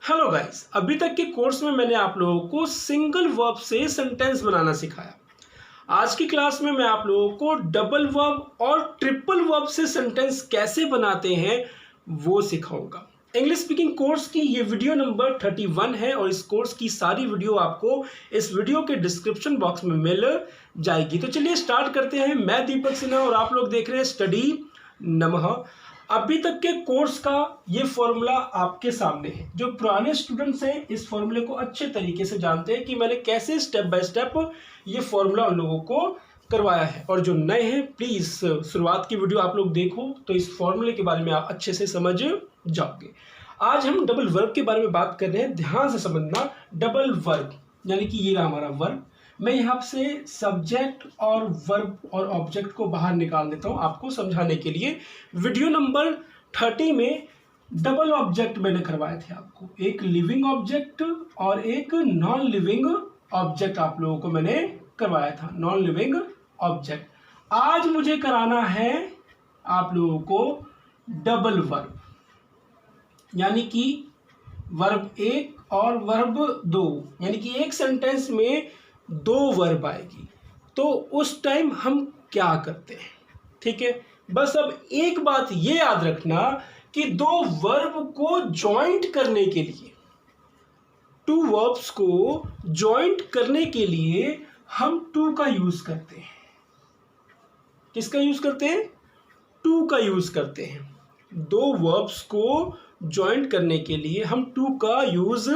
Hello guys, अभी तक के कोर्स में मैंने आप लोगों को सिंगल वर्ब से सेंटेंस बनाना सिखाया। आज की क्लास में मैं आप लोगों को डबल वर्ब और ट्रिपल वर्ब से सेंटेंस कैसे बनाते हैं वो सिखाऊंगा। इंग्लिश स्पीकिंग कोर्स की ये वीडियो नंबर 31 है और इस कोर्स की सारी वीडियो आपको इस वीडियो के डिस्क्रिप्शन बॉक्स में मिल जाएगी। तो चलिए स्टार्ट करते हैं। मैं दीपक सिन्हा और आप लोग देख रहे हैं स्टडी नमः। अभी तक के कोर्स का ये फॉर्मूला आपके सामने है। जो पुराने स्टूडेंट्स हैं इस फॉर्मूले को अच्छे तरीके से जानते हैं कि मैंने कैसे स्टेप बाय स्टेप ये फॉर्मूला उन लोगों को करवाया है। और जो नए हैं प्लीज़ शुरुआत की वीडियो आप लोग देखो तो इस फॉर्मूले के बारे में आप अच्छे से समझ जाओगे। आज हम डबल वर्ब के बारे में बात कर रहे हैं। ध्यान से समझना, डबल वर्ब यानी कि ये रहा हमारा वर्ब। मैं यहाँ से सब्जेक्ट और वर्ब और ऑब्जेक्ट को बाहर निकाल देता हूँ आपको समझाने के लिए। वीडियो नंबर 30 में डबल ऑब्जेक्ट मैंने करवाए थे आपको, एक लिविंग ऑब्जेक्ट और एक नॉन लिविंग ऑब्जेक्ट आप लोगों को मैंने करवाया था, नॉन लिविंग ऑब्जेक्ट। आज मुझे कराना है आप लोगों को डबल वर्ब, यानी कि वर्ब 1 और वर्ब 2, यानी कि एक सेंटेंस में 2 वर्ब आएगी। तो उस टाइम हम क्या करते हैं, ठीक है। बस अब एक बात ये याद रखना कि 2 वर्ब को जॉइंट करने के लिए, 2 वर्ब्स को जॉइंट करने के लिए हम 2 का यूज करते हैं। किसका यूज करते हैं? 2 का यूज करते हैं। 2 वर्ब्स को जॉइंट करने के लिए हम 2 का यूज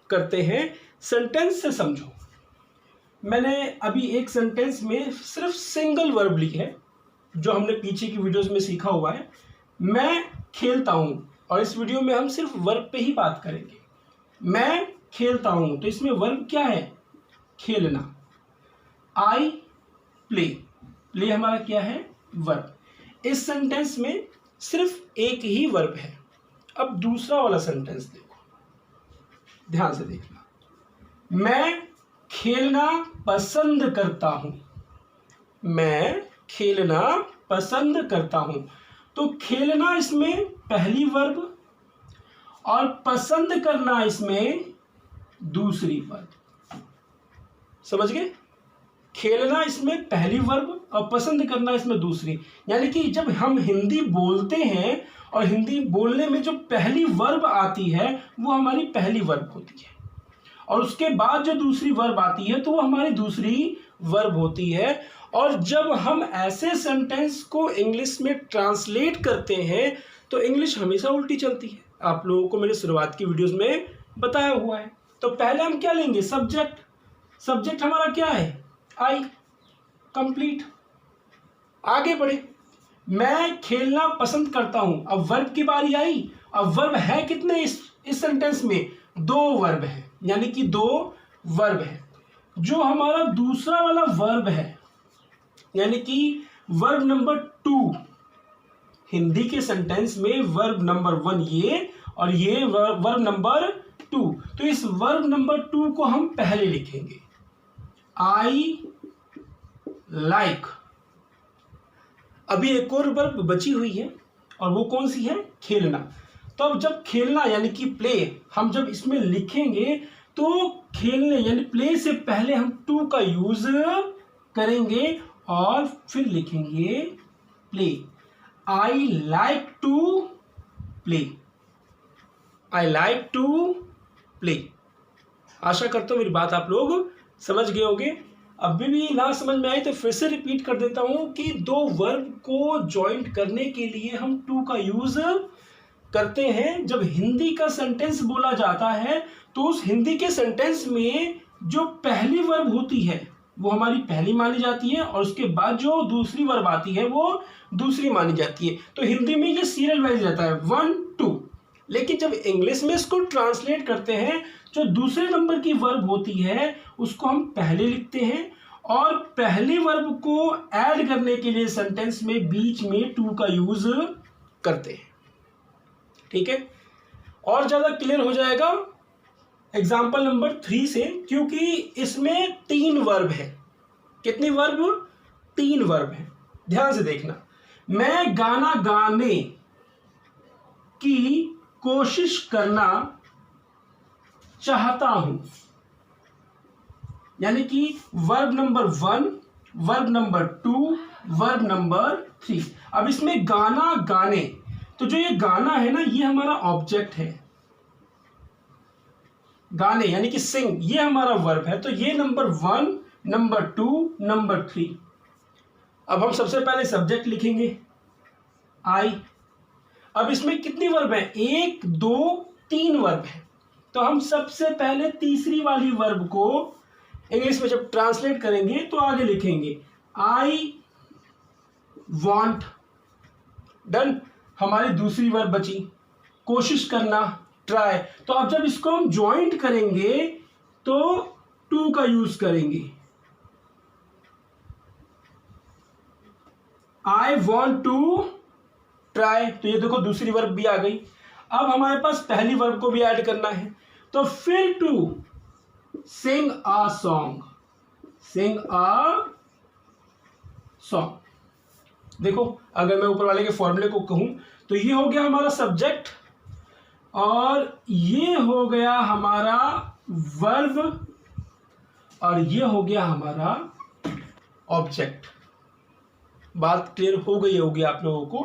करते हैं। सेंटेंस से समझो। मैंने अभी एक सेंटेंस में सिर्फ सिंगल वर्ब लिखी है, जो हमने पीछे की वीडियोस में सीखा हुआ है। मैं खेलता हूँ, और इस वीडियो में हम सिर्फ वर्ब पे ही बात करेंगे। मैं खेलता हूँ, तो इसमें वर्ब क्या है? खेलना। आई प्ले, प्ले हमारा क्या है? वर्ब। इस सेंटेंस में सिर्फ एक ही वर्ब है। अब दूसरा वाला सेंटेंस देखो, ध्यान से देखना। मैं खेलना पसंद करता हूं। मैं खेलना पसंद करता हूं। तो खेलना इसमें पहली वर्ब और पसंद करना इसमें दूसरी वर्ब। समझ गए? खेलना इसमें पहली वर्ब और पसंद करना इसमें दूसरी। यानी कि जब हम हिंदी बोलते हैं और हिंदी बोलने में जो पहली वर्ब आती है वो हमारी पहली वर्ब होती है, और उसके बाद जो दूसरी वर्ब आती है तो वो हमारी दूसरी वर्ब होती है। और जब हम ऐसे सेंटेंस को इंग्लिश में ट्रांसलेट करते हैं तो इंग्लिश हमेशा उल्टी चलती है। आप लोगों को मैंने शुरुआत की वीडियोस में बताया हुआ है। तो पहले हम क्या लेंगे? सब्जेक्ट। सब्जेक्ट हमारा क्या है? आई। कंप्लीट। आगे बढ़े। मैं खेलना पसंद करता हूं। अब वर्ब की बारी आई। अब वर्ब है कितने इस सेंटेंस में? 2 वर्ब है, यानी कि 2 वर्ब है। जो हमारा दूसरा वाला वर्ब है, यानी कि वर्ब नंबर 2, हिंदी के सेंटेंस में वर्ब नंबर 1 ये, और ये वर्ब नंबर 2। तो इस वर्ब नंबर 2 को हम पहले लिखेंगे, आई लाइक। अभी एक और वर्ब बची हुई है, और वो कौन सी है? खेलना। तो अब जब खेलना यानी कि प्ले हम जब इसमें लिखेंगे तो खेलने यानी प्ले से पहले हम 2 का यूज करेंगे और फिर लिखेंगे play. I like to play. I like to play. आशा करता हूं मेरी बात आप लोग समझ गए होंगे। अभी भी ना समझ में आए तो फिर से रिपीट कर देता हूं कि 2 वर्ब को जॉइंट करने के लिए हम 2 का यूज करते हैं। जब हिंदी का सेंटेंस बोला जाता है तो उस हिंदी के सेंटेंस में जो पहली वर्ब होती है वो हमारी पहली मानी जाती है, और उसके बाद जो दूसरी वर्ब आती है वो दूसरी मानी जाती है। तो हिंदी में ये सीरियल वाइज रहता है 1 2। लेकिन जब इंग्लिश में इसको ट्रांसलेट करते हैं, जो दूसरे नंबर की वर्ब होती है उसको हम पहले लिखते हैं, और पहली वर्ब को ऐड करने के लिए सेंटेंस में बीच में 2 का यूज करते हैं। ठीक है, और ज्यादा क्लियर हो जाएगा एग्जाम्पल नंबर 3 से, क्योंकि इसमें 3 वर्ब है। कितनी वर्ब? 3 वर्ब है। ध्यान से देखना। मैं गाना गाने की कोशिश करना चाहता हूं, यानी कि verb number 1, verb number 2, verb number 3। अब इसमें गाना, गाने, तो जो ये गाना है ना, ये हमारा ऑब्जेक्ट है। गाने यानी कि सिंग, ये हमारा वर्ब है। तो ये नंबर 1, नंबर 2, नंबर 3। अब हम सबसे पहले सब्जेक्ट लिखेंगे आई। अब इसमें कितनी वर्ब है? 1, 2, 3 वर्ब है। तो हम सबसे पहले तीसरी वाली वर्ब को इंग्लिश में जब ट्रांसलेट करेंगे तो आगे लिखेंगे आई वॉन्ट। डन। हमारी दूसरी वर्ब बची कोशिश करना, ट्राई। तो अब जब इसको हम ज्वाइंट करेंगे तो टू का यूज करेंगे। I want to try. तो ये देखो दूसरी वर्ब भी आ गई। अब हमारे पास पहली वर्ब को भी ऐड करना है। तो फिर to sing a song, sing a song. देखो अगर मैं ऊपर वाले के फॉर्मूले को कहूं तो ये हो गया हमारा सब्जेक्ट और ये हो गया हमारा वर्ब और ये हो गया हमारा ऑब्जेक्ट। बात क्लियर हो गई होगी आप लोगों को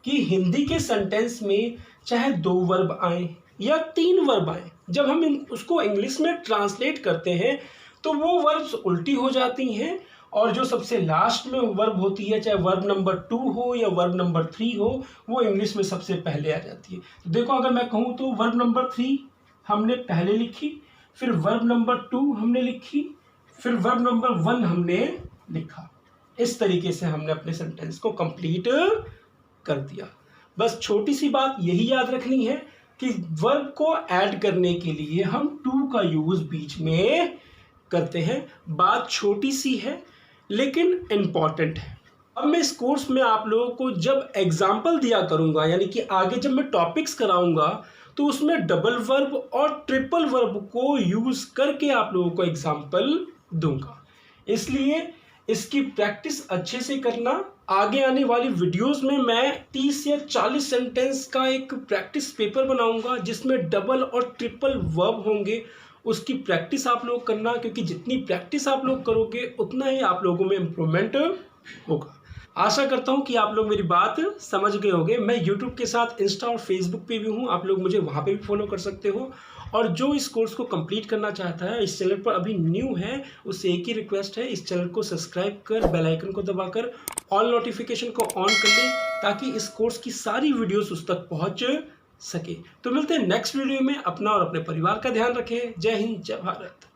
कि हिंदी के सेंटेंस में चाहे 2 वर्ब आए या 3 वर्ब आए, जब हम उसको इंग्लिश में ट्रांसलेट करते हैं तो वो वर्ब्स उल्टी हो जाती हैं और जो सबसे लास्ट में वर्ब होती है, चाहे वर्ब नंबर 2 हो या वर्ब नंबर 3 हो, वो इंग्लिश में सबसे पहले आ जाती है। तो देखो अगर मैं कहूँ तो वर्ब नंबर 3 हमने पहले लिखी, फिर वर्ब नंबर 2 हमने लिखी, फिर वर्ब नंबर 1 हमने लिखा। इस तरीके से हमने अपने सेंटेंस को कंप्लीट कर दिया। बस छोटी सी बात यही याद रखनी है कि वर्ब को ऐड करने के लिए हम टू का यूज बीच में करते हैं। बात छोटी सी है लेकिन इम्पॉर्टेंट है। अब मैं इस कोर्स में आप लोगों को जब एग्जाम्पल दिया करूंगा, यानी कि आगे जब मैं टॉपिक्स कराऊंगा तो उसमें डबल वर्ब और ट्रिपल वर्ब को यूज करके आप लोगों को एग्जाम्पल दूंगा। इसलिए इसकी प्रैक्टिस अच्छे से करना। आगे आने वाली वीडियोस में मैं 30 या 40 सेंटेंस का एक प्रैक्टिस पेपर बनाऊंगा जिसमें डबल और ट्रिपल वर्ब होंगे। उसकी प्रैक्टिस आप लोग करना, क्योंकि जितनी प्रैक्टिस आप लोग करोगे उतना ही आप लोगों में इम्प्रूवमेंट होगा। आशा करता हूं कि आप लोग मेरी बात समझ गए होंगे। मैं यूट्यूब के साथ इंस्टा और फेसबुक पे भी हूं, आप लोग मुझे वहां पे भी फॉलो कर सकते हो। और जो इस कोर्स को कंप्लीट करना चाहता है, इस चैनल पर अभी न्यू है, उससे एक ही रिक्वेस्ट है, इस चैनल को सब्सक्राइब कर बेल आइकन को दबाकर ऑल नोटिफिकेशन को ऑन कर लें ताकि इस कोर्स की सारी वीडियोस उस तक पहुंच सके। तो मिलते हैं नेक्स्ट वीडियो में। अपना और अपने परिवार का ध्यान रखें। जय हिंद, जय भारत।